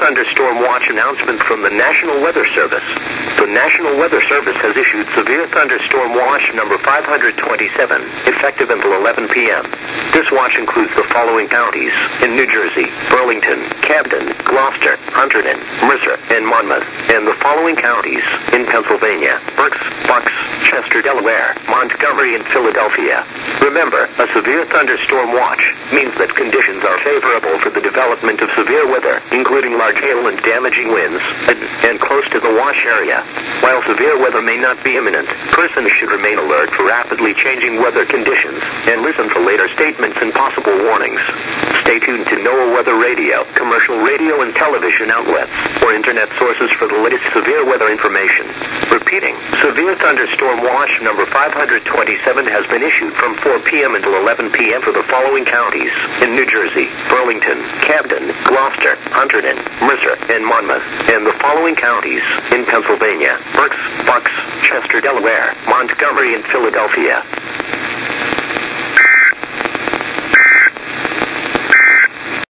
thunderstorm watch announcement from the National Weather Service. The National Weather Service has issued severe thunderstorm watch number 527, effective until 11 p.m. This watch includes the following counties in New Jersey: Burlington, Camden, Gloucester, Hunterdon, Mercer, and Monmouth, and the following counties in Pennsylvania: Berks, Bucks, Chester, Delaware, Montgomery, and Philadelphia. Remember, a severe thunderstorm watch means that conditions are favorable for the development of severe weather, including large hail and damaging winds, and close to the watch area. While severe weather may not be imminent, persons should remain alert for rapidly changing weather conditions and listen for later statements and possible warnings. Stay tuned to NOAA Weather Radio, commercial radio and television outlets, or internet sources for the latest severe weather information. Repeating, severe thunderstorm watch number 527 has been issued from 4 p.m. until 11 p.m. for the following counties in New Jersey: Burlington, Camden, Gloucester, Hunterdon, Mercer, and Monmouth, and the following counties in Pennsylvania: Berks, Bucks, Chester, Delaware, Montgomery, and Philadelphia.